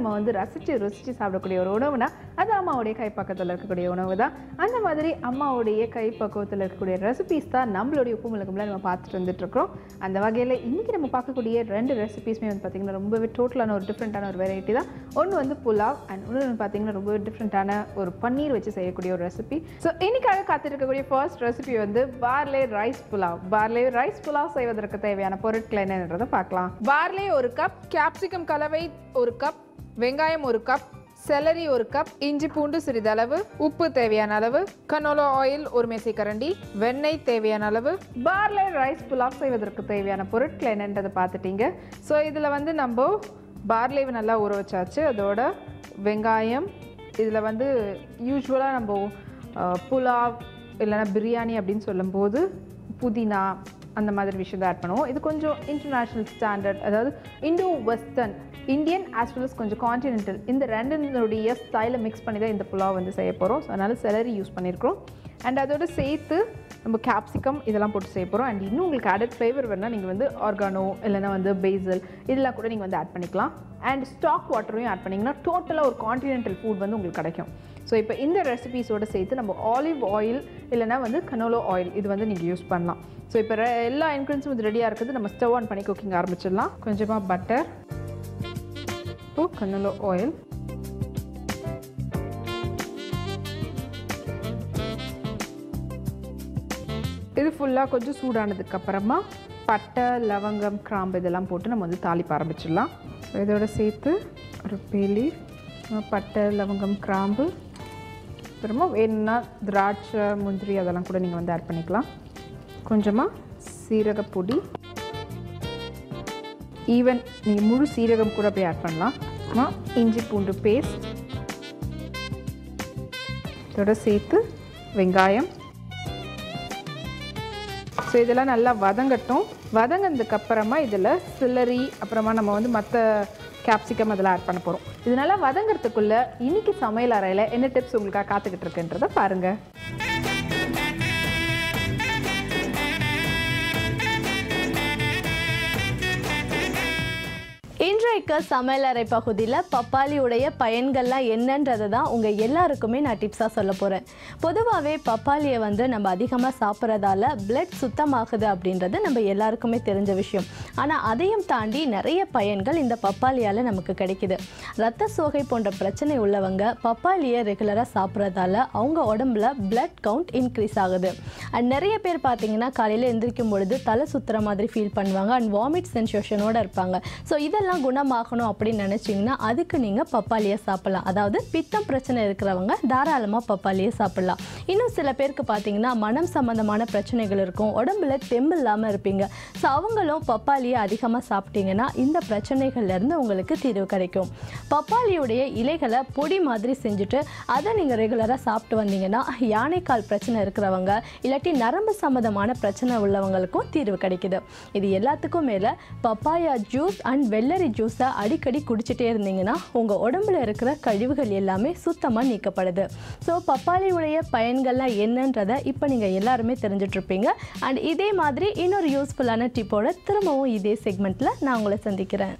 நம்ம வந்து ருசிச்சு சாப்பிடக்கூடிய ஒரு உணவுனா அது அம்மாவுடைய கைப்பக்கத்தில் இருக்கக்கூடிய உணவு தான். அந்த மாதிரி அம்மாவுடைய கைப்பக்குவத்தில் இருக்கக்கூடிய ரெசிபீஸ் தான் நம்மளுடைய உப்பு மிளகும்ல நம்ம பார்த்துட்டு வந்துட்டு இருக்கோம். அந்த வகையில் இன்றைக்கி நம்ம பார்க்கக்கூடிய 2 ரெசிபீஸுமே வந்து பார்த்திங்கன்னா ரொம்பவே டோட்டலான ஒரு டிஃப்ரெண்ட்டான ஒரு வெரைட்டி தான். ஒன்று வந்து புலாவ் அண்ட் இன்னொன்று பார்த்திங்கன்னா ரொம்ப டிஃப்ரெண்ட்டான ஒரு பன்னீர் வச்சு செய்யக்கூடிய ஒரு ரெசிபி. ஸோ இன்றைக்காக காத்திருக்கக்கூடிய ஃபர்ஸ்ட் ரெசிபி வந்து பார்லே ரைஸ் புலாவ். பார்லே ரைஸ் புலாவ் செய்வதற்கு தேவையான பொருட்கள் என்னன்றதை பார்க்கலாம். பார்லே 1 கப், கேப்சிகம் கலவை 1 கப், வெங்காயம் 1 கப், செலரி 1 கப், இஞ்சி பூண்டு சிறிதளவு, உப்பு தேவையான அளவு, கனோலா ஆயில் 1 மேசைக்கரண்டி, வெண்ணெய் தேவையான அளவு. பார்லே ரைஸ் புலாவ் செய்வதற்கு தேவையான பொருட்கள் என்னன்றதை பார்த்துட்டீங்க. ஸோ இதில் வந்து நம்ம பார்லேவை நல்லா ஊற வச்சாச்சு. அதோட வெங்காயம், இதில் வந்து யூஸ்வலாக நம்ம புலாவ் இல்லைனா பிரியாணி அப்படின்னு சொல்லும்போது புதினா அந்த மாதிரி விஷயம் தான் ஆட் பண்ணுவோம். இது கொஞ்சம் இன்டர்நேஷ்னல் ஸ்டாண்டர்ட், அதாவது Indo western, Indian as well as கொஞ்சம் கான்டினென்டல், இந்த ரெண்டுடைய ஸ்டைலை மிக்ஸ் பண்ணி தான் இந்த புலாவ் வந்து செய்ய போகிறோம். ஸோ அதனால் செலரி யூஸ் பண்ணியிருக்கிறோம். அண்ட் அதோடு சேர்த்து நம்ம கேப்சிகம் இதெல்லாம் போட்டு செய்ய போகிறோம். அண்ட் இன்னும் உங்களுக்கு ஆடட் ஃப்ளேவர் வேணால் நீங்கள் வந்து ஆர்கானோ இல்லைனா வந்து பேசல் இதெல்லாம் கூட நீங்கள் வந்து ஆட் பண்ணிக்கலாம். அண்ட் ஸ்டாக் வாட்டரையும் ஆட் பண்ணிங்கன்னா டோட்டலாக ஒரு கான்டினென்டல் ஃபுட் வந்து உங்களுக்கு கிடைக்கும். ஸோ இப்போ இந்த ரெசிபீஸோடு சேர்த்து நம்ம ஆலிவ் ஆயில் இல்லைனா வந்து கனோலோ ஆயில் இது வந்து நீங்கள் யூஸ் பண்ணலாம். ஸோ இப்போ எல்லா இன்க்ரீடியன்ஸும் வந்து ரெடியாக இருக்குது. நம்ம ஸ்டவ் ஆன் பண்ணி குக்கிங் ஆரம்பிச்சிடலாம். கொஞ்சமாக பட்டர், இப்போ கனோலோ ஆயில், இது ஃபுல்லாக கொஞ்சம் சூடானதுக்கப்புறமா பட்டை, லவங்கம், கிராம்பு இதெல்லாம் போட்டு நம்ம வந்து தாளிப்ப ஆரம்பிச்சிடலாம். ஸோ இதோட சேர்த்து ஒரு பேலி, பட்டை, லவங்கம், கிராம்பு, அப்புறமா வேணும்னா திராட்சை, முந்திரி அதெல்லாம் கூட நீங்கள் வந்து ஆட் பண்ணிக்கலாம். கொஞ்சமாக சீரகப்பொடி, ஈவன் நீங்கள் முழு சீரகம் கூட அப்படியே ஆட் பண்ணலாம். இஞ்சி பூண்டு பேஸ்ட், இதோட சேர்த்து வெங்காயம். ஸோ இதெல்லாம் நல்லா வதங்கட்டும். வதங்கினதுக்கப்புறமா இதில் சில்லரி, அப்புறமா நம்ம வந்து மற்ற கேப்சிகம் அதெல்லாம் ஆட் பண்ண போகிறோம். இதனால் வதங்கிறதுக்குள்ளே இன்றைக்கி சமையல் அறையில் என்ன டிப்ஸ் உங்களுக்காக காத்துக்கிட்டு இருக்குன்றதை பாருங்கள். இன்றைக்கு சமையலறை பகுதியில் பப்பாளியுடைய பயன்கள்லாம் என்னன்றது தான் உங்கள் எல்லாருக்குமே நான் டிப்ஸாக சொல்ல போகிறேன். பொதுவாகவே பப்பாளியை வந்து நம்ம அதிகமாக சாப்பிட்றதால பிளட் சுத்தமாகுது அப்படின்றது நம்ம எல்லாருக்குமே தெரிஞ்ச விஷயம். ஆனால் அதையும் தாண்டி நிறைய பயன்கள் இந்த பப்பாளியால் நமக்கு கிடைக்குது. இரத்த சோகை போன்ற பிரச்சனை உள்ளவங்க பப்பாளியை ரெகுலராக சாப்பிட்றதால அவங்க உடம்புல பிளட் கவுண்ட் இன்க்ரீஸ் ஆகுது. அண்ட் நிறைய பேர் பார்த்தீங்கன்னா காலையில் எந்திரிக்கும் பொழுது தலை சுற்றுற மாதிரி ஃபீல் பண்ணுவாங்க அண்ட் வாமிட் சென்சேஷனோடு இருப்பாங்க. ஸோ இதெல்லாம் குணமாகணும் அப்படின்னு நினைச்சீங்கன்னா அதுக்கு நீங்க பப்பாளியை சாப்பிடலாம். அதாவது பித்தம் பிரச்சனை இருக்கிறவங்க தாராளமா பப்பாளியை சாப்பிடலாம். இன்னும் சில பேருக்கு பார்த்தீங்கன்னா மனம் சம்பந்தமான பிரச்சனைகள் இருக்கும், உடம்புல தெம்பு இல்லாமல் இருப்பீங்க. ஸோ அவங்களும் பப்பாளியை அதிகமாக சாப்பிட்டீங்கன்னா இந்த பிரச்சனைகள்ல இருந்து உங்களுக்கு தீர்வு கிடைக்கும். பப்பாளியுடைய இலைகளை பொடி மாதிரி செஞ்சுட்டு அதை நீங்க ரெகுலராக சாப்பிட்டு வந்தீங்கன்னா யானைக்கால் பிரச்சனை இருக்கிறவங்க இல்லாட்டி நரம்பு சம்பந்தமான பிரச்சனை உள்ளவங்களுக்கும் தீர்வு கிடைக்குது. இது எல்லாத்துக்கும் மேல பப்பாயா ஜூஸ் அண்ட் வெள்ளரி ஜூஸை அடிக்கடி குடிச்சிட்டே இருந்தீங்கன்னா உங்கள் உடம்புல இருக்கிற கழிவுகள் எல்லாமே சுத்தமாக நீக்கப்படுது. ஸோ பப்பாளியுடைய பயன்கள்லாம் என்னன்றதை இப்போ நீங்கள் எல்லாருமே தெரிஞ்சிட்ருப்பீங்க. அண்ட் இதே மாதிரி இன்னொரு யூஸ்ஃபுல்லான டிப்போட திரும்பவும் இதே செக்மெண்ட்டில் நான் உங்களை சந்திக்கிறேன்.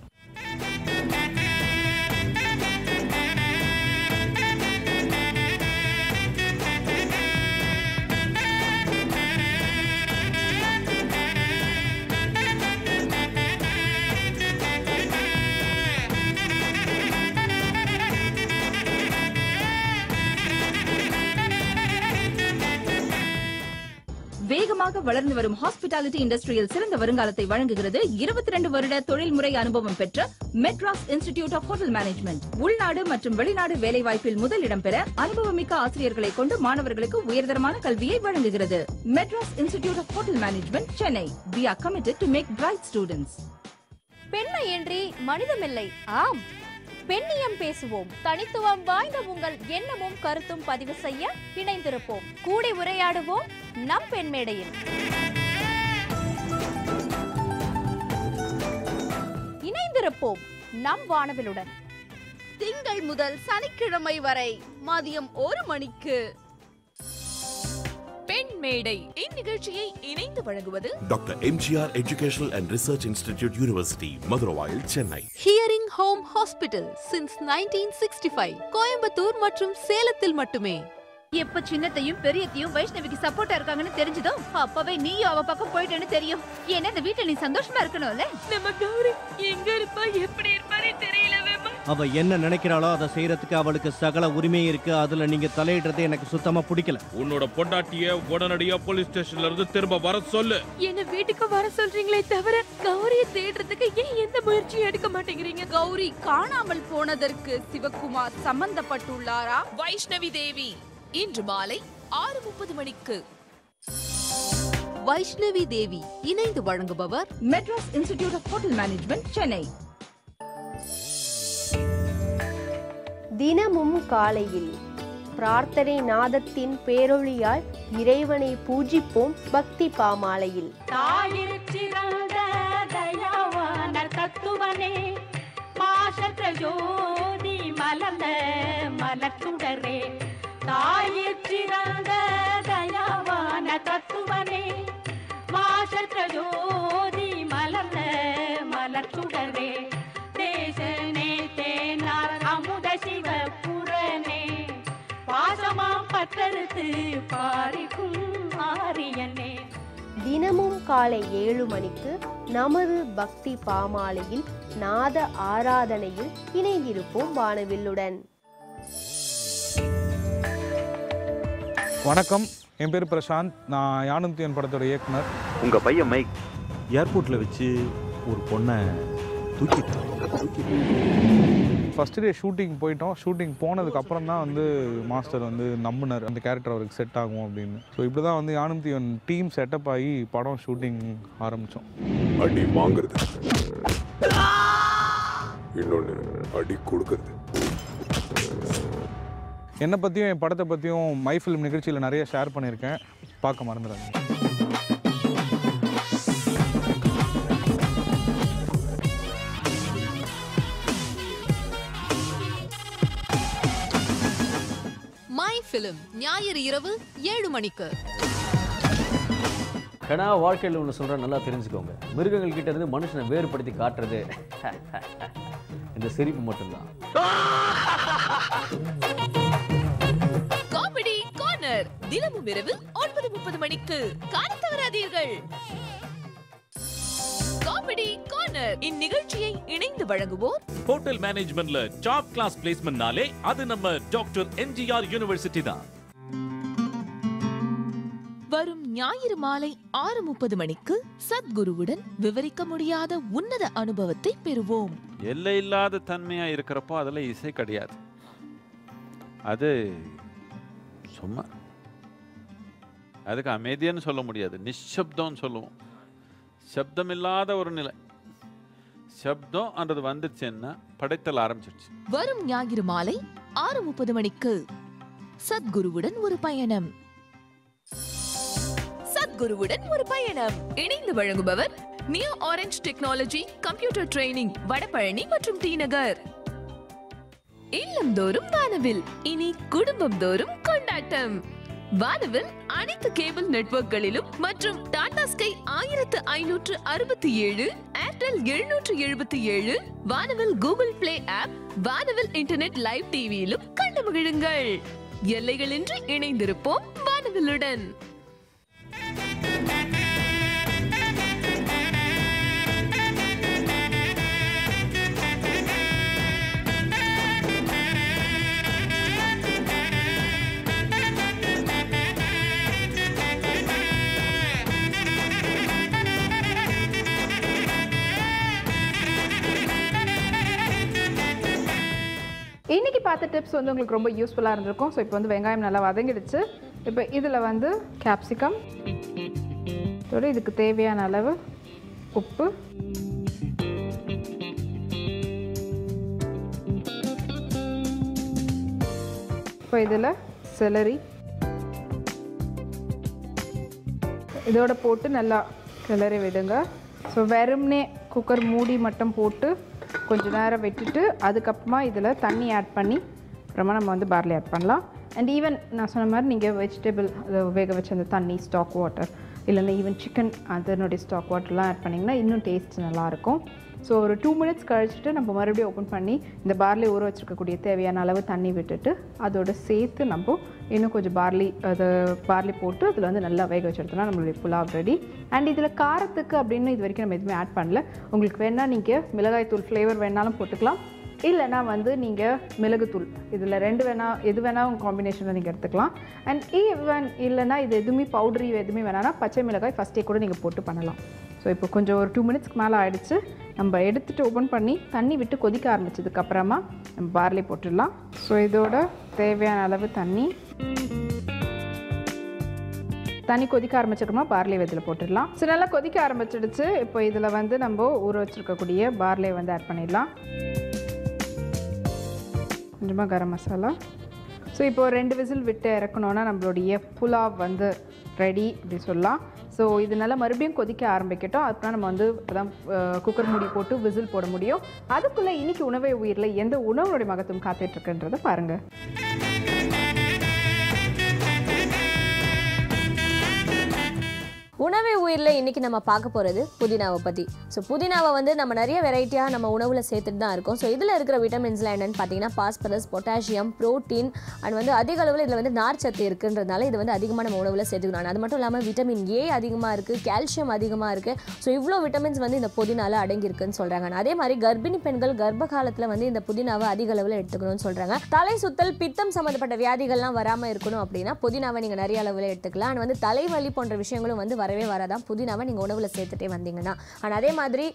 வேகமாக வளர்ந்து வரும் ஹாஸ்பிட்டாலிட்டி இண்டஸ்ட்ரியில் சிறந்த வருங்காலத்தை வழங்குகிறது 22 வருட தொழில்முறை அனுபவம் பெற்ற Madras institute of hotel management. உள்நாடு மற்றும் வெளிநாடு வேலைவாய்ப்பில் முதலிடம் பெற அனுபவமிக்க ஆசிரியர்களை கொண்டு மாணவர்களுக்கு உயர்தரமான கல்வியை வழங்குகிறது. Madras institute of hotel management, Chennai. We are committed to make bright students. பெண்மையின்றி மனிதமில்லை. ஆம், பெண்ணியம் பேசுவோம். தனித்துவம் வாய்ந்த உங்கள் எண்ணமும் கருத்தும் பதிவு செய்ய இணைந்திருப்போம். கூடி உரையாடுவோம் நம் பெண் மேடையில். இணைந்திருப்போம் நம் வானவிலுடன். திங்கள் முதல் சனிக்கிழமை வரை மதியம் 1 மணிக்கு. பெண் மேடை இந்நிகழ்ச்சியை இணைந்து வழங்குவது doctor MGR educational and research institute, university, Maduravoyal, Chennai. Hearing Home Hospital since 1965. Coimbatore மற்றும் சேலத்தில் மட்டுமே. எப்ப சின்னத்தையும் பெரியத்தையும் வைஷ்ணவிக்கு சப்போர்ட்டா இருக்காங்கன்னு தெரிஞ்சதும் அப்பவே நீயும் அவ பக்கம் போயிட்டேன்னு தெரியும். ஏன்னா இந்த வீட்டுல நீ சந்தோஷமா இருக்கணும்ல. நம்ம கௌரி எங்க இருப்பா எப்படி இருப்பானே தெரியல. அவ என்ன நினைக்கிறாளோ அதை செய்யறதுக்கு அவளுக்கு சகல உரிமை இருக்கு. அதுல நீங்க தலையிடுறது எனக்கு சுத்தமா பிடிக்கல. உன்னோட பொண்டாட்டிய உடனடியா போலீஸ் ஸ்டேஷன்ல இருந்து திரும்ப வர சொல்லு. என்ன வீட்டுக்கு வர சொல்றீங்களே தவிர கௌரியை தேடுறதுக்கு ஏன் எந்த முயற்சியும் எடுக்க மாட்டேங்கிறீங்க? கௌரி காணாமல் போனதற்கு சிவகுமார் சம்பந்தப்பட்டுள்ளாரா? வைஷ்ணவி தேவி இன்று மாலை 6:30 மணிக்கு. வைஷ்ணவி தேவி இணைந்து வழங்குபவர் Madras institute of hotel management, Chennai. தினமும் காலையில் பிரார்த்தனை நாதத்தின் பேரொளியால் இறைவனை பூஜிப்போம் பக்தி பாமாலையில். தத்துவனே பாசற்ற ஜோதி மலர்ந்த மலச்சுடரே, தாயிற்சிறந்த தயாவான தத்துவனே பாசற்ற ஜோதி மலர்ந்த மலச்சுடரே, தேசனே தேனார் அமுத சிவபுரனே, பாசமாம் பற்றறுத்து பாரிக்கும் ஆரியனே. தினமும் காலை 7 மணிக்கு நமது பக்தி பாமாலையில் நாத ஆராதனையில் இணைந்திருப்போம் வானவில்லுடன். வணக்கம், என் பேர் பிரசாந்த். நான் யானுந்தியன் படத்தோட இயக்குனர். உங்க பையன் மைக் ஏர்போர்ட்ல வச்சு ஒரு பொண்ணை தூக்கிட்டான். ஃபர்ஸ்ட் டே ஷூட்டிங் போயிட்டோம். ஷூட்டிங் போனதுக்கு அப்புறம் தான் வந்து மாஸ்டர் வந்து நம்பினார் அந்த கேரக்டர் அவருக்கு செட் ஆகும் அப்படின்னு. ஸோ இப்படி தான் வந்து யானுந்தியன் டீம் செட்டப் ஆகி படம் ஷூட்டிங் ஆரம்பித்தோம். அடி வாங்குறது, இன்னொன்று அடி கொடுக்கறது. என்னை பற்றியும் என் படத்தை பற்றியும் மை ஃபிலிம் நிகழ்ச்சியில் நிறைய ஷேர் பண்ணியிருக்கேன். பார்க்க மறந்துடாங்க. மை ஃபிலிம் ஞாயிறு இரவு 7 மணிக்கு. கனா வாழ்க்கையில் ஒன்று சொல்கிறேன், நல்லா தெரிஞ்சுக்கோங்க. மிருகங்கள் கிட்ட இருந்து மனுஷனை வேறுபடுத்தி காட்டுறது இந்த சிரிப்பு மட்டும்தான். காமெடி கார்னர் தினமும் இரவு 9:30 மணிக்கு காண தவறாதீர்கள். காமெடி கார்னர் இந்நிகழ்ச்சியை இணைந்து வழங்குவோர் ஹோட்டல் மேனேஜ்மெண்ட்ல டாப் கிளாஸ் பிளேஸ்மெண்ட்னாலே அது நம்ம டாக்டர் எம்ஜிஆர் யூனிவர்சிட்டி தான். வரும் ஞாயிறு மாலை 6:30 மணிக்கு சத்குருவுடன் விவரிக்க முடியாத உன்னத அனுபவத்தை பெறுவோம். எல்லையில்லாத தன்மையா இருக்கிறப்போ அதுல இசை கிடையாது. அது சும்மா அதுக்கு அமைதியான்னு சொல்ல முடியாது, நிஷப்தம்னு சொல்லுவோம். சப்தம் இல்லாத ஒரு நிலை. சப்தம் அன்றது வந்துருச்சுன்னா படைத்தல் ஆரம்பிச்சிருச்சு. வரும் ஞாயிறு மாலை 6:30 மணிக்கு சத்குருவுடன் ஒரு பயணம். சத்குருவுடன் ஒரு பயணம் இணைந்து வழங்குபவர் new orange technology computer training, Vadapalani மற்றும் டி நகர். இல்லந்தோறும் வானவில், இனி குடும்பம் தோறும் கொண்டாட்டம். வானவில் அனைத்து கேபிள் நெட்வொர்க்குகளிலும் மற்றும் டாடா ஸ்கை 1567, ஏர்டெல் 777, வானவில் கூகுள் பிளே ஆப், வானவில் இன்டர்நெட் லைவ் டிவியிலும் கண்டு மகிழுங்கள். எல்லைகளின்றி இணைந்திருப்போம் வானவிலுடன். இன்றைக்கி பார்த்த டிப்ஸ் வந்து உங்களுக்கு ரொம்ப யூஸ்ஃபுல்லாக இருந்திருக்கும். ஸோ இப்போ வந்து வெங்காயம் நல்லா வதங்கிடுச்சு. இப்போ இதில் வந்து கேப்சிகம், இதுக்கு தேவையான அளவு உப்பு, இப்போ இதில் செலரி இதோட போட்டு நல்லா கிளறி விடுங்க. ஸோ வெறும்னே குக்கர் மூடி மட்டும் போட்டு கொஞ்சம் நேரம் விட்டுட்டு அதுக்கப்புறமா இதில் தண்ணி ஆட் பண்ணி அப்புறமா நம்ம வந்து பார்லி ஆட் பண்ணலாம். அண்ட் ஈவன் நான் சொன்ன மாதிரி நீங்கள் வெஜிடபிள் அதை வேக வச்ச அந்த தண்ணி, ஸ்டாக் வாட்டர், இல்லைன்னா ஈவன் சிக்கன் அதனுடைய ஸ்டாக் வாட்டர்லாம் ஆட் பண்ணிங்கன்னா இன்னும் டேஸ்ட் நல்லாயிருக்கும். ஸோ ஒரு 2 மினிட்ஸ் கழிச்சுட்டு நம்ம மறுபடியும் ஓப்பன் பண்ணி இந்த பார்லி ஊற வச்சுருக்கக்கூடிய தேவையான அளவு தண்ணி விட்டுட்டு அதோட சேர்த்து நம்ம இன்னும் கொஞ்சம் பார்லி போட்டு அதில் வந்து நல்லா வேக வச்சுருத்தோம்னா நம்மளுடைய புலாவ் ரெடி. அண்ட் இதில் காரத்துக்கு அப்படின்னு இது வரைக்கும் நம்ம எதுவுமே ஆட் பண்ணல. உங்களுக்கு வேணால் நீங்கள் மிளகாய் தூள் ஃப்ளேவர் வேணாலும் போட்டுக்கலாம், இல்லைனா வந்து நீங்கள் மிளகுத்தூள் இதில் எது வேணால் உங்கள் காம்பினேஷனில் நீங்கள் எடுத்துக்கலாம். அண்ட் ஈவன் இல்லைனா இது எதுவுமே பவுடரி எதுவுமே வேணான்னா பச்சை மிளகாய் ஃபஸ்ட்டே கூட நீங்கள் போட்டு பண்ணலாம். ஸோ இப்போ கொஞ்சம் ஒரு 2 மினிட்ஸ்க்கு மேலே ஆகிடுச்சு. நம்ம எடுத்துகிட்டு ஓப்பன் பண்ணி தண்ணி விட்டு கொதிக்க ஆரம்பித்ததுக்கப்புறமா நம்ம பார்லி போட்டுடலாம். ஸோ இதோட தேவையான அளவு தண்ணி கொதிக்க ஆரம்பிச்சிட்டோம்னா பார்லி இதில் போட்டுடலாம். ஸோ நல்லா கொதிக்க ஆரம்பிச்சிடுச்சு. இப்போ இதில் வந்து நம்ம ஊற வச்சுருக்கக்கூடிய பார்லியை வந்து ஆட் பண்ணிடலாம். கொஞ்சமாக கரம் மசாலா. ஸோ இப்போ 2 விசில் விட்டு இறக்கணுன்னா நம்மளுடைய புலாவ் வந்து ரெடி அப்படி சொல்லலாம். ஸோ இதனால மறுபடியும் கொதிக்க ஆரம்பிக்கட்டும். அதுக்கப்புறம் நம்ம வந்து இப்போதான் குக்கர் மூடி போட்டு விசில் போட முடியும். அதுக்குள்ளே இன்றைக்கி உணவை உயிரில் எந்த உணவுடைய மகத்துவம் காத்துட்ருக்குன்றதை பாருங்கள். உணவே உயிரில் இன்றைக்கி நம்ம பார்க்க போகிறது புதினாவை பற்றி. ஸோ புதினாவை வந்து நம்ம நிறைய வெரைட்டியாக நம்ம உணவில் சேர்த்துட்டு தான் இருக்கோம். ஸோ இதில் இருக்கிற விட்டமின்ஸ்லாம் என்னென்னு பார்த்தீங்கன்னா பாஸ்பரஸ், பொட்டாசியம், ப்ரோட்டீன் அண்ட் வந்து அதிக அளவில் இதில் வந்து நார்ச்சத்து இருக்குன்றதுனால இது வந்து அதிகமாக நம்ம உணவில் சேர்த்துக்கணும். அது மட்டும் இல்லாமல் விட்டமின் ஏ அதிகமாக இருக்குது, கால்சியம் அதிகமாக இருக்குது. ஸோ இவ்வளோ விட்டமின்ஸ் வந்து இந்த புதினாவில் அடங்கியிருக்குன்னு சொல்கிறாங்க. அதே மாதிரி கர்ப்பிணி பெண்கள் கர்ப்ப காலத்தில் வந்து இந்த புதினாவை அதிக அளவில் எடுத்துக்கணும்னு சொல்கிறாங்க. தலை சுத்தல், பித்தம் சம்மந்தப்பட்ட வியாதிகள்லாம் வராமல் இருக்கணும் அப்படின்னா புதினாவை நீங்கள் நிறைய அளவில் எடுத்துக்கலாம். அண்ட் வந்து தலைவலி போன்ற விஷயங்களும் வந்து வரவே வராதான் புதினாவை நீங்கள் உணவில் சேர்த்துட்டே வந்தீங்கன்னா. ஆனால் அதே மாதிரி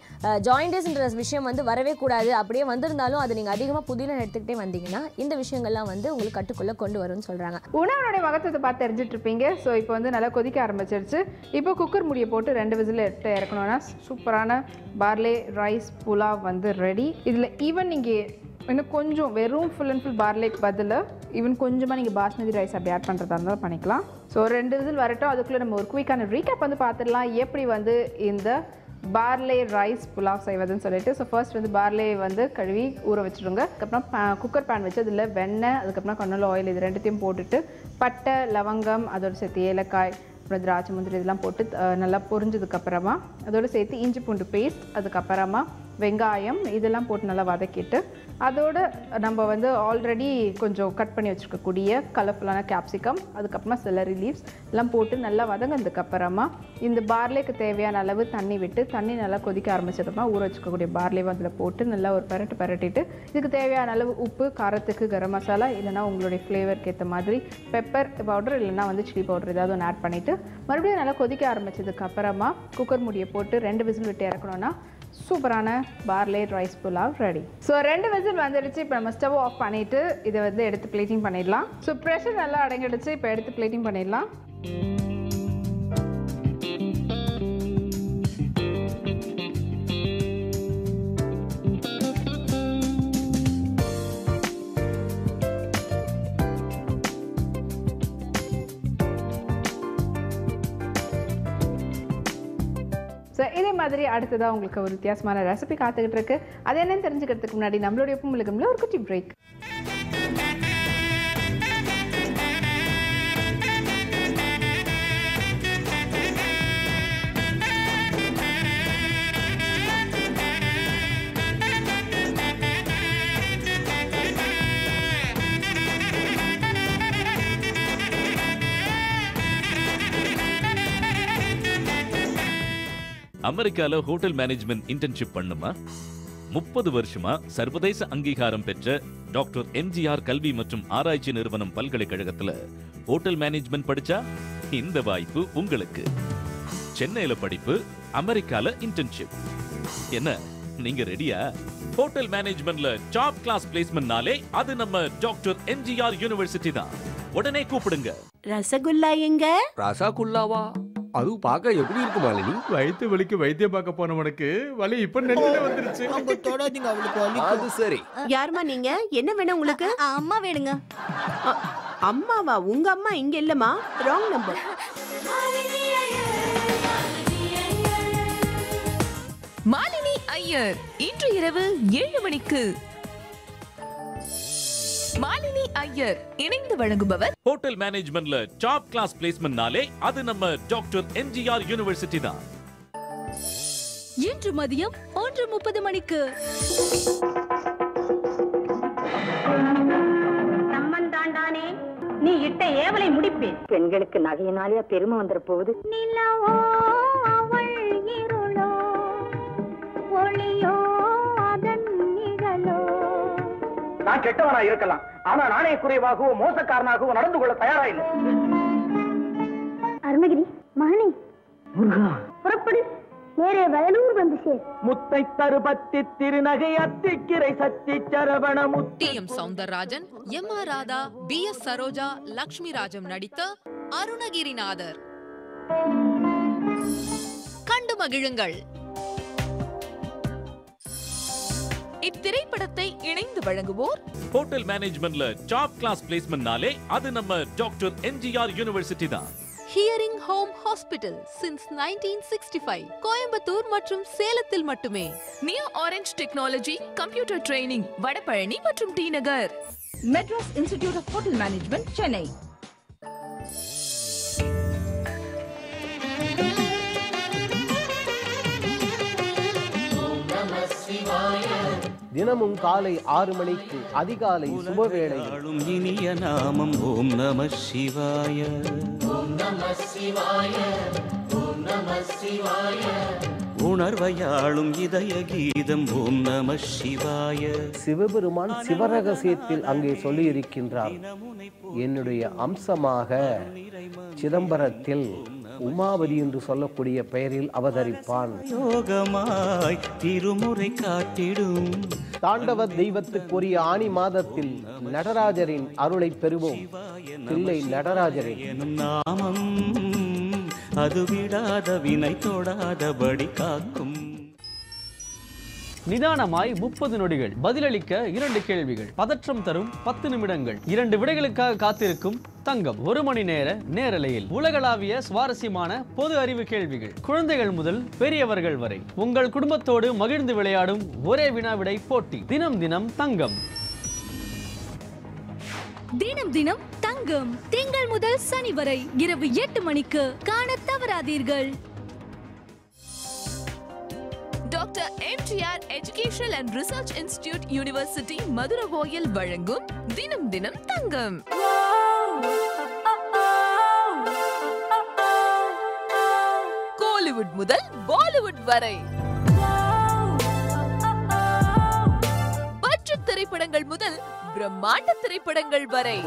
ஜாயிண்டஸ்ன்ற விஷயம் வந்து வரவே கூடாது. அப்படியே வந்திருந்தாலும் அது நீங்கள் அதிகமாக புதினா எடுத்துக்கிட்டே வந்தீங்கன்னா இந்த விஷயங்கள்லாம் வந்து உங்களுக்கு கட்டுக்குள்ளே கொண்டு வரும்னு சொல்கிறாங்க. உணவுடைய மகத்துவத்தை பார்த்து தெரிஞ்சிட்டு இருப்பீங்க. ஸோ இப்போ வந்து நல்லா கொதிக்க ஆரம்பிச்சிருச்சு. இப்போ குக்கர் மூடியை போட்டு 2 விசில் எடுத்து இறக்கணும்னா சூப்பரான பார்லே ரைஸ் புலாவ் வந்து ரெடி. இதில் ஈவன் நீங்கள் இன்னும் கொஞ்சம் வெறும் ஃபுல் அண்ட் ஃபுல் பார்லேக்கு பதிலாக ஈவன் கொஞ்சமாக நீங்கள் பாஸ்மதி ரைஸ் அப்படி ஆட் பண்ணுறதா இருந்தாலும் பண்ணிக்கலாம். ஸோ 2 விசில் வரட்டும். அதுக்குள்ளே நம்ம ஒரு குயிக்கான ரீகேப் வந்து பார்த்துடலாம் எப்படி வந்து இந்த பார்லே ரைஸ் புலாவ் செய்வதுன்னு சொல்லிட்டு. ஸோ ஃபர்ஸ்ட் வந்து பார்லே வந்து கழுவி ஊற வச்சுருங்க. அதுக்கப்புறம் குக்கர் பேன் வச்சு அதில் வெண்ணெய், அதுக்கப்புறம் கண்ணோல ஆயில் இது ரெண்டுத்தையும் போட்டுட்டு பட்டை, லவங்கம், அதோடு சேர்த்து ஏலக்காய், அப்புறம் திராட்சை, முந்திரி இதெல்லாம் போட்டு நல்லா பொரிஞ்சதுக்கப்புறமா அதோடு சேர்த்து இஞ்சி பூண்டு பேஸ்ட், அதுக்கப்புறமா வெங்காயம் இதெல்லாம் போட்டு நல்லா வதக்கிட்டு அதோடு நம்ம வந்து ஆல்ரெடி கொஞ்சம் கட் பண்ணி வச்சுருக்கக்கூடிய கலர்ஃபுல்லான கேப்சிகம், அதுக்கப்புறமா செலரி லீவ்ஸ் எல்லாம் போட்டு நல்லா வதங்கினதுக்கப்புறமா இந்த பார்லேக்கு தேவையான அளவு தண்ணி விட்டு தண்ணி நல்லா கொதிக்க ஆரம்பிச்சதுக்கப்புறமா ஊற வச்சுக்கக்கூடிய பார்லேவை அதில் போட்டு நல்லா ஒரு பரட்டிட்டு இதுக்கு தேவையான அளவு உப்பு, காரத்துக்கு கரம் மசாலா, இல்லைனா உங்களுடைய ஃப்ளேவருக்கு ஏற்ற மாதிரி பெப்பர் பவுடர் இல்லைனா வந்து சில்லி பவுடர் ஏதாவது ஒன்று ஆட் பண்ணிவிட்டு மறுபடியும் நல்லா கொதிக்க ஆரம்பிச்சதுக்கப்புறமா குக்கர் மூடியை போட்டு 2 விசில் விட்டு இறக்கணும்னா சூப்பரான Parle rice pulao ready. So 2 whistle வந்துடுச்சு. இப்போ நம்ம ஸ்டவ் ஆஃப் பண்ணிவிட்டு இதை வந்து எடுத்து பிளேட்டிங் பண்ணிடலாம். ஸோ ப்ரெஷர் நல்லா அடங்கிடுச்சு. இப்போ எடுத்து பிளேட்டிங் பண்ணிடலாம். ஸோ இதே மாதிரி அடுத்ததாக உங்களுக்கு ஒரு வித்தியாசமான ரெசிபி காத்துக்கிட்டு இருக்கு. அது என்னன்னு தெரிஞ்சுக்கிறதுக்கு முன்னாடி நம்மளுடைய உப்பும் மிளகும்ல ஒரு குட்டி பிரேக். அமெரிக்கால ஹோட்டல் மேனேஜ்மெண்ட் இன்டர்ன்ஷிப் பண்ணுமா? 30 வருஷமா சர்வதேச அங்கீகாரம் பெற்ற டாக்டர் எம்ஜிஆர் கல்வி மற்றும் ஆராய்ச்சி நிறுவனம் பல்கலைக்கழகத்துல ஹோட்டல் மேனேஜ்மெண்ட் படிச்சா இந்த வாய்ப்பு உங்களுக்கு. சென்னையில படிப்பு, அமெரிக்கால இன்டர்ன்ஷிப். என்ன நீங்க ரெடியா? ஹோட்டல் மேனேஜ்மெண்ட்ல டாப் கிளாஸ் பிளேஸ்மெண்ட்னாலே அது நம்ம டாக்டர் எம்ஜிஆர் யூனிவர்சிட்டி தான். உடனே கூப்பிடுங்க. ரசகுல்லா எங்க? ரசகுல்லாவா? அது பார்க்க எப்படி இருக்கு மாலினி? வயித்து வலிக்கு வைத்தியம் பார்க்க போனவனுக்கு வலி இப்ப நெஞ்சில வந்துருச்சு. அங்க தொடாதீங்க, அவளுக்கு வலி. அது சரி. யாருமா நீங்க? என்ன வேணும் உங்களுக்கு? அம்மா வேணுங்க. அம்மாவா? உங்க அம்மா இங்க இல்லம்மா, ராங் நம்பர். மாலினி ஐயர் இன்று இரவு 7 மணிக்கு. மாலினி ஐயர் இணைந்து வழங்குபவர். ஹோட்டல் மேனேஜ்மெண்ட்ல டாப் கிளாஸ் பிளேஸ்மெண்ட்னாலே அது நம்ம டாக்டர் எம்ஜிஆர் யூனிவர்சிட்டி தான். இன்று மதியம் 1:30 மணிக்கு. சம்மந்தாண்டானே நீ இட்ட ஏவலை முடிப்பேன். பெண்களுக்கு நகையினாலே பெருமை வந்துட போகுது. நிலவோ அவள் இருளோ ஒளியோ அதன் நிழலோ. நான் கெட்டவனா இருக்கலாம், ஆனா நானே குறைவாகவோ மோசக்காரனாகவோ நடந்து கொள்ள தயாரா இல்லை. அருணகிரி மகனே புறப்படு, நேரே வயலூர் வந்து சேர். முத்தை தருபத்தி திருநகை அத்திக்கிரை சத்தி சரவண T M. Soundararajan, M R. Radha, P S. Saroja, Lakshmi Rajam நடித்த அருணகிரிநாதர். கண்டு மகிழுங்கள். இத்திரைப்படத்தை இணைந்து வழங்குவோர் ஹோட்டல் மேனேஜ்மெண்ட்ல டாப் கிளாஸ் பிளேஸ்மெண்ட்னாலே அது நம்ம டாக்டர் எம்ஜிஆர் யூனிவர்சிட்டி தான். Hearing home hospital since 1965 Coimbatore மற்றும் சேலத்தில் மட்டுமே. New orange technology computer training Vadapalani மற்றும் T Nagar. Madras institute of hotel management Chennai. தினமும் காலை 6 மணிக்கு அதிகாலை சுபவேளை இனிய நாமம் ஓம் நம சிவாய. ஓம் நம சிவாய, ஓம் நம சிவாய. உணர்வையாளும் இதய கீதம் ஓம் நம சிவாய. சிவபெருமான் சிவரகசியத்தில் அங்கே சொல்லியிருக்கின்றார், என்னுடைய அம்சமாக சிதம்பரத்தில் உமாவதி என்று சொல்லக்கூடிய பெயரில் அவதரிப்பான். யோகமாய் திருமுறை காட்டிடும் தாண்டவ தெய்வத்துக்குரிய ஆனி மாதத்தில் நடராஜரின் அருளை பெறுவோம். தில்லை நடராஜரின் நாமம் அது விடாத வினை தொடாதபடி காக்கும். நிதானமாய் 30 நொடிகள், பதிலளிக்க 2 கேள்விகள், பதற்றம் தரும் 10 நிமிடங்கள், 2 விடைகளுக்காக காத்திருக்கும் தங்கம், 1 மணி நேர நேரலையில் உலகளாவிய சுவாரஸ்யமான பொது அறிவு கேள்விகள், குழந்தைகள் முதல் பெரியவர்கள் வரை உங்கள் குடும்பத்தோடு மகிழ்ந்து விளையாடும் ஒரே வினாவிடை போட்டி. தினம் தினம் தங்கம். தினம் தினம் தங்கம் திங்கள் முதல் சனி வரை இரவு 8 மணிக்கு காண தவறாதீர்கள். Doctor MGR educational and research institute university Maduravoyal வழங்கும் தினம் தினம் தங்கம். கோலிவுட் முதல் பாலிவுட் வரை பட்ஜெட் திரைப்படங்கள் முதல் பிரம்மாண்ட திரைப்படங்கள் வரை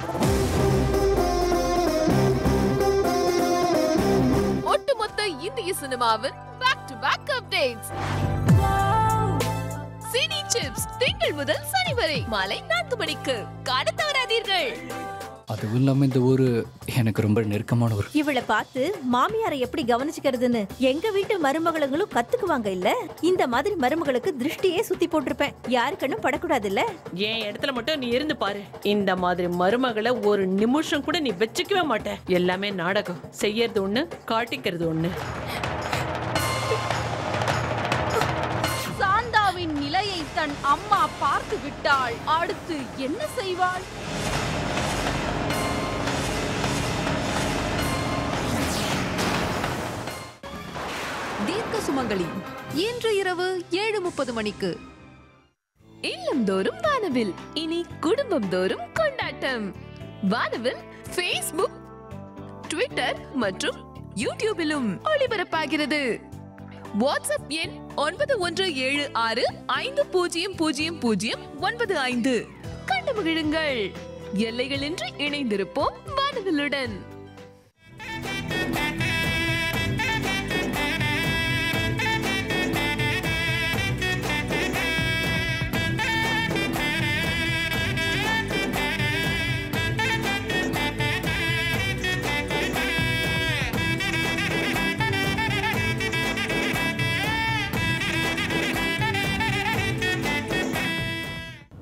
ஒட்டுமொத்த இந்திய சினிமாவின் back to back updates. Cine chips திங்கள் முதல் சனி வரை மாலை 4 மணிக்கு காண தவறாதீர்கள். அதுவும் இல்லாம இந்த ஊரு எனக்கு ரொம்ப நெருக்கமான ஊர். இவளை பார்த்து மாமியாரை எப்படி கவனிச்சுக்கிறதுன்னு எங்க வீட்டு மருமகளுங்களும் கத்துக்குவாங்க இல்ல. இந்த மாதிரி மருமகளுக்கு திருஷ்டியே சுத்தி போட்டிருப்பேன், யாருக்கண்ணும் படக்கூடாது இல்ல. என் இடத்துல மட்டும் நீ இருந்து பாரு, இந்த மாதிரி மருமகளை ஒரு நிமிஷம் கூட நீ வச்சுக்கவே மாட்ட. எல்லாமே நாடகம், செய்யறது ஒண்ணு காட்டிக்கிறது ஒண்ணு. சாந்தாவின் நிலையை தன் அம்மா பார்த்து விட்டாள், அடுத்து என்ன செய்வாள்? தீர்க்க சுமங்கலி இன்று இரவு 7:30 மணிக்கு. இல்லந்தோறும் வானவில், இனி குடும்பம் தோறும் கொண்டாட்டம். வானவில் Facebook, Twitter மற்றும் யூடியூபிலும் ஒளிபரப்பாகிறது. வாட்ஸ்அப் எண் 9176500095. கண்டு மகிழுங்கள். எல்லைகளின்றி இணைந்திருப்போம் வானவிலுடன்.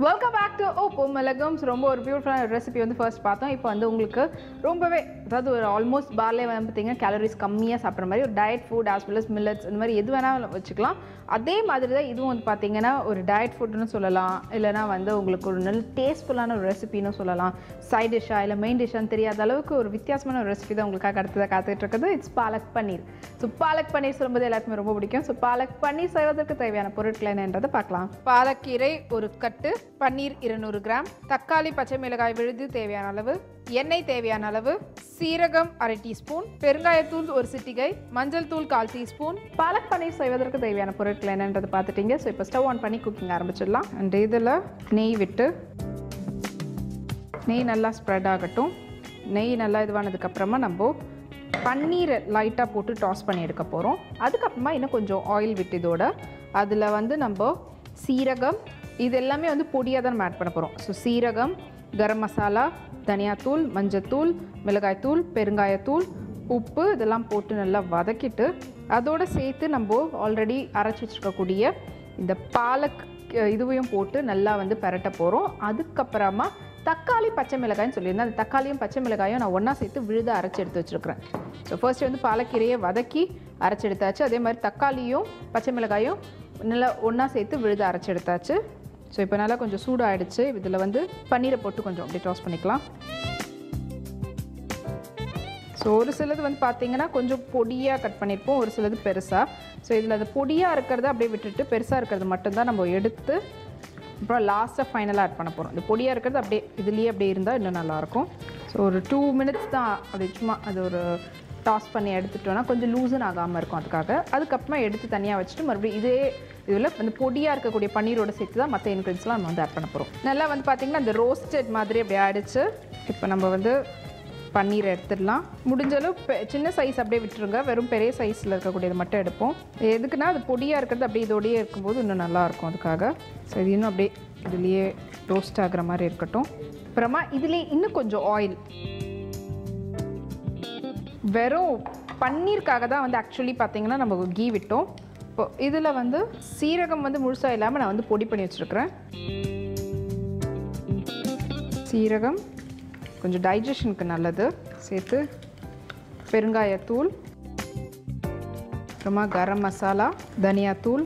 Welcome back to Uppum Milagum. ரொம்ப ஒரு பியூட்டிஃபுல்லான ரெசிபி வந்து ஃபர்ஸ்ட் பார்த்தோம். இப்போ வந்து உங்களுக்கு ரொம்பவே அதாவது ஒரு ஆல்மோஸ்ட் பார்லே வந்து பார்த்தீங்கன்னா கேலரிஸ் கம்மியாக சாப்பிட்ற மாதிரி ஒரு diet food as well as millets இந்த மாதிரி எது வேணாலும் வச்சுக்கலாம். அதே மாதிரி தான் இதுவும் வந்து பார்த்தீங்கன்னா ஒரு டயட் ஃபுட்னு சொல்லலாம், இல்லைனா வந்து உங்களுக்கு ஒரு நல்ல டேஸ்ட்ஃபுல்லான ஒரு ரெசிபின்னு சொல்லலாம். சைட் டிஷ்ஷாக இல்லை மெயின் டிஷ்ஷான்னு தெரியாத அளவுக்கு ஒரு வித்தியாசமான ஒரு ரெசிபி தான் உங்களுக்காக அடுத்ததாக காத்துட்டு இருக்குது. இட்ஸ் பாலக் பன்னீர். ஸோ பாலக் பன்னீர் சொல்லும்போது எல்லாருக்குமே ரொம்ப பிடிக்கும். ஸோ பாலக் பன்னீர் செய்வதற்கு தேவையான பொருட்கள் என்னன்றதை பார்க்கலாம். பாலக்கீரை ஒரு கட்டு, பன்னீர் 200 கிராம், தக்காளி பச்சை மிளகாய் விழுது தேவையான அளவு, எண்ணெய் தேவையான அளவு, சீரகம் 1/2 டீஸ்பூன், பெருங்காயத்தூள் 1 சிட்டிகை, மஞ்சள் தூள் 1/4 டீஸ்பூன். பாலக் பன்னீர் செய்வதற்கு தேவையான பொருட்கள் என்னன்றது பார்த்துட்டீங்க. ஸோ இப்போ ஸ்டவ் ஆன் பண்ணி குக்கிங் ஆரம்பிச்சிடலாம். அண்ட் இதில் நெய் விட்டு நெய் நல்லா ஸ்ப்ரெட் ஆகட்டும். நெய் நல்லா இதுவானதுக்கப்புறமா நம்ம பன்னீரை லைட்டாக போட்டு டாஸ் பண்ணி எடுக்க போகிறோம். அதுக்கப்புறமா இன்னும் கொஞ்சம் ஆயில் விட்டு இதோட அதில் வந்து நம்ம சீரகம் இது எல்லாமே வந்து பொடியாக தான் நம்ம ஆட் பண்ண போகிறோம். ஸோ சீரகம், கரம் மசாலா, தனியாத்தூள், மஞ்சத்தூள், மிளகாய்த்தூள், பெருங்காயத்தூள், உப்பு இதெல்லாம் போட்டு நல்லா வதக்கிட்டு அதோடு சேர்த்து நம்ம ஆல்ரெடி அரைச்சி வச்சுருக்கக்கூடிய இந்த பாலக் இதுவையும் போட்டு நல்லா வந்து பரட்ட போகிறோம். அதுக்கப்புறமா தக்காளி பச்சை மிளகாய்னு சொல்லியிருந்தேன். அந்த தக்காளியும் பச்சை மிளகாயும் நான் ஒன்றா சேர்த்து விழுத அரைச்சி எடுத்து வச்சுருக்கிறேன். ஸோ ஃபர்ஸ்ட் வந்து பாலக்கீரையை வதக்கி அரைச்சி எடுத்தாச்சு. அதே மாதிரி தக்காளியும் பச்சை மிளகாயும் நல்லா ஒன்றா சேர்த்து விழுத அரைச்சி எடுத்தாச்சு. ஸோ இப்போ நல்லா கொஞ்சம் சூடாகிடுச்சு. இதில் வந்து பன்னீரை போட்டு கொஞ்சம் அப்படியே டாஸ் பண்ணிக்கலாம். ஸோ ஒரு சிலது வந்து பார்த்திங்கன்னா கொஞ்சம் பொடியாக கட் பண்ணியிருப்போம், ஒரு சிலது பெருசாக. ஸோ இதில் அது பொடியாக இருக்கிறத அப்படியே விட்டுட்டு பெருசாக இருக்கிறது மட்டும்தான் நம்ம எடுத்து அப்புறம் லாஸ்ட்டாக ஃபைனலாக ஆட் பண்ண போகிறோம். இந்த பொடியாக இருக்கிறது அப்படியே இதுலேயே அப்படியே இருந்தால் இன்னும் நல்லாயிருக்கும். ஸோ ஒரு 2 மினிட்ஸ் தான் அப்படி சும்மா அது ஒரு டாஸ் பண்ணி எடுத்துட்டோன்னா கொஞ்சம் லூசன் ஆகாமல் இருக்கும். அதுக்காக அதுக்கப்புறமா எடுத்து தனியாக வச்சுட்டு மறுபடியும் இதே இதில் வந்து பொடியாக இருக்கக்கூடிய பன்னீரோட சேர்த்து தான் மற்ற இன்க்ரீடியன்ஸ்லாம் நம்ம வந்து ஆட் பண்ண போகிறோம். நல்லா வந்து பார்த்திங்கன்னா அந்த ரோஸ்டட் மாதிரி அப்படி ஆகிடுச்சு. இப்போ நம்ம வந்து பன்னீரை எடுத்துடலாம். முடிஞ்சளவு சின்ன சைஸ் அப்படியே விட்டுருங்க. வெறும் பெரிய சைஸில் இருக்கக்கூடியது மட்டும் எடுப்போம். எதுக்குன்னா அது பொடியாக இருக்கிறது அப்படியே இதோடையே இருக்கும்போது இன்னும் நல்லாயிருக்கும். அதுக்காக ஸோ இது இன்னும் அப்படியே இதுலேயே ரோஸ்ட் ஆகிற மாதிரி இருக்கட்டும். அப்புறமா இதுலேயே இன்னும் கொஞ்சம் ஆயில், வெறும் பன்னீருக்காக தான் வந்து ஆக்சுவலி பார்த்திங்கன்னா நம்ம கீ விட்டோம். இப்போ இதில் வந்து சீரகம் வந்து முழுசாக இல்லாமல் நான் வந்து பொடி பண்ணி வச்சுருக்கிறேன். சீரகம் கொஞ்சம் டைஜஷனுக்கு நல்லது சேர்த்து, பெருங்காயத்தூள், அப்புறமா கரம் மசாலா, தனியாத்தூள்,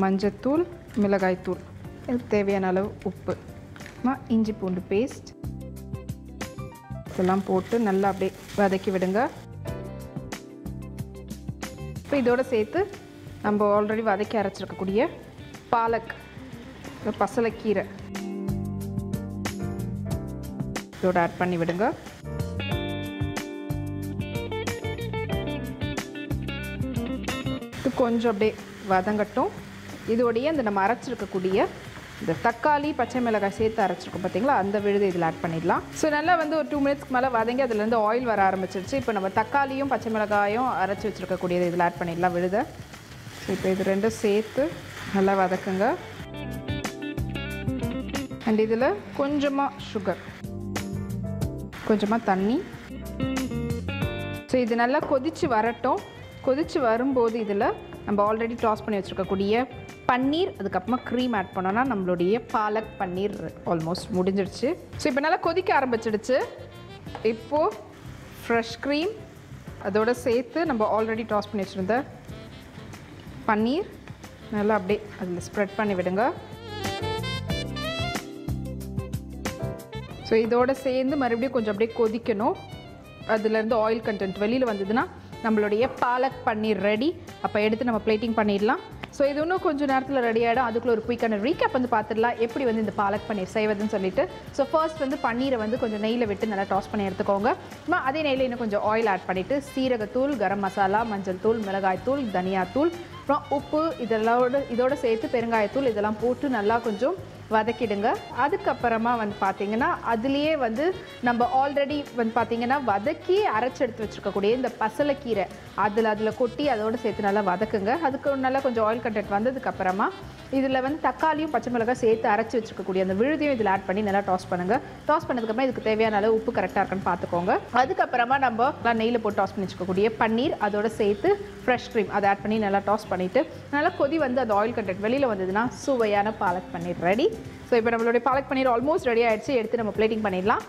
மஞ்சத்தூள், மிளகாய்த்தூள், இதுக்கு தேவையான அளவு உப்பு, அப்புறமா இஞ்சி பூண்டு பேஸ்ட் இதெல்லாம் போட்டு நல்லா அப்படியே வதக்கி விடுங்க. இப்போ இதோடு சேர்த்து நம்ம ஆல்ரெடி வதக்கி அரைச்சிருக்கக்கூடிய பாலக் பசலைக்கீரை இதோட ஆட் பண்ணி விடுங்க. இது கொஞ்சம் அப்படியே வதங்கட்டும். இதோடைய இந்த நம்ம அரைச்சிருக்கக்கூடிய இந்த தக்காளி பச்சை மிளகாய் சேர்த்து அரைச்சிருக்கோம் பார்த்தீங்களா, அந்த விழுது இதில் ஆட் பண்ணிடலாம். ஸோ நல்லா வந்து ஒரு 2 மினிட்ஸ்க்கு மேலே வதங்கி அதுலேருந்து ஆயில் வர ஆரம்பிச்சிருச்சு. இப்போ நம்ம தக்காளியும் பச்சை மிளகாயும் அரைச்சி வச்சுருக்கக்கூடியது இதில் ஆட் பண்ணிடலாம் விழுத. ஸோ இப்போ இது ரெண்டும் சேர்த்து நல்லா வதக்குங்க. அண்ட் இதில் கொஞ்சமாக சுகர், கொஞ்சமாக தண்ணி. ஸோ இது நல்லா கொதித்து வரட்டும். கொதித்து வரும்போது இதில் நம்ம ஆல்ரெடி டாஸ் பண்ணி வச்சுருக்கக்கூடிய பன்னீர், அதுக்கப்புறமா க்ரீம் ஆட் பண்ணோன்னா நம்மளுடைய பாலக் பன்னீர் ஆல்மோஸ்ட் முடிஞ்சிடுச்சு. ஸோ இப்போ நல்லா கொதிக்க ஆரம்பிச்சிடுச்சு. இப்போது ஃப்ரெஷ் க்ரீம் அதோடு சேர்த்து நம்ம ஆல்ரெடி டாஸ் பண்ணி வச்சுருந்த பன்னீர் நல்லா அப்படியே அதில் ஸ்ப்ரெட் பண்ணி விடுங்க. ஸோ இதோடு சேர்ந்து மறுபடியும் கொஞ்சம் அப்படியே கொதிக்கணும். அதுலேருந்து ஆயில் கண்டென்ட் வெளியில் வந்ததுன்னா நம்மளுடைய பாலக் பன்னீர் ரெடி. அப்போ எடுத்து நம்ம பிளேட்டிங் பண்ணிடலாம். ஸோ இது இன்னும் கொஞ்சம் நேரத்தில் ரெடி ஆகிடும். அதுக்குள்ள ஒரு குயிக்கான ரீகேப் வந்து பார்த்துடலாம் எப்படி வந்து இந்த பாலக் பன்னீர் செய்வதுன்னு சொல்லிட்டு. ஸோ ஃபர்ஸ்ட் வந்து பன்னீரை வந்து கொஞ்சம் நெய்யில் விட்டு நல்லா டாஸ் பண்ணி எடுத்துக்கோங்க. அதே நெய்யில் இன்னும் கொஞ்சம் ஆயில் ஆட் பண்ணிவிட்டு சீரகத்தூள், கரம் மசாலா, மஞ்சள் தூள், மிளகாய்த்தூள், தனியாத்தூள், அப்புறம் உப்பு இதோடு சேர்த்து பெருங்காயத்தூள் இதெல்லாம் போட்டு நல்லா கொஞ்சம் வதக்கிடுங்க. அதுக்கப்புறமா வந்து பார்த்திங்கன்னா அதுலேயே வந்து நம்ம ஆல்ரெடி வந்து பார்த்திங்கன்னா வதக்கி அரைச்சி எடுத்து வச்சுருக்கக்கூடிய இந்த பசலைக்கீரை அதில் கொட்டி அதோடு சேர்த்து நல்லா வதக்குங்க. அதுக்கு நல்லா கொஞ்சம் ஆயில் கண்டென்ட் வந்ததுக்கப்புறமா இதில் வந்து தக்காளியும் பச்சை மிளகாய் சேர்த்து அரைச்சி வச்சுருக்கக்கூடிய அந்த விழுதையும் இதில் ஆட் பண்ணி நல்லா டாஸ் பண்ணுங்கள். டாஸ் பண்ணதுக்கப்புறமா இதுக்கு தேவையான அளவு உப்பு கரெக்டாக இருக்குன்னு பார்த்துக்கோங்க. அதுக்கப்புறமா நம்ம நெய்யில் போட்டு டாஸ் பண்ணி வச்சுக்கக்கூடிய பன்னீர் அதோடு சேர்த்து ஃப்ரெஷ் க்ரீம் அதை ஆட் பண்ணி நல்லா டாஸ் பண்ணிவிட்டு நல்லா கொதி வந்து அந்த ஆயில் கண்டென்ட் வெளியில் வந்ததுன்னா சுவையான பாலக் பன்னீர் ரெடி. ஸோ இப்போ நம்மளுடைய பாலக் பன்னீர் ஆல்மோஸ்ட் ரெடி ஆகிடுச்சு. எடுத்து நம்ம பிளேட்டிங் பண்ணிடலாம்.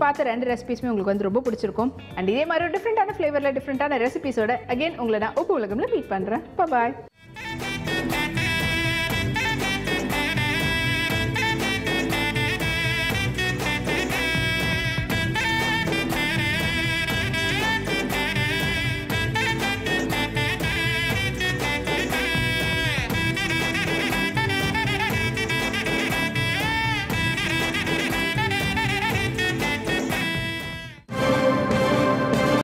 பார்த்த 2 ரெசிபீஸுமே உங்களுக்கு வந்து ரொம்ப பிடிச்சிருக்கும். அண்ட் இதே மாதிரி ஒரு டிஃப்ரெண்டான ஃப்ளேவரில் டிஃப்ரெண்டான ரெசிபீஸோட அகைன் உங்களை நான் உப்பு உலகம்ல மீட் பண்ணுறேன். பாய்.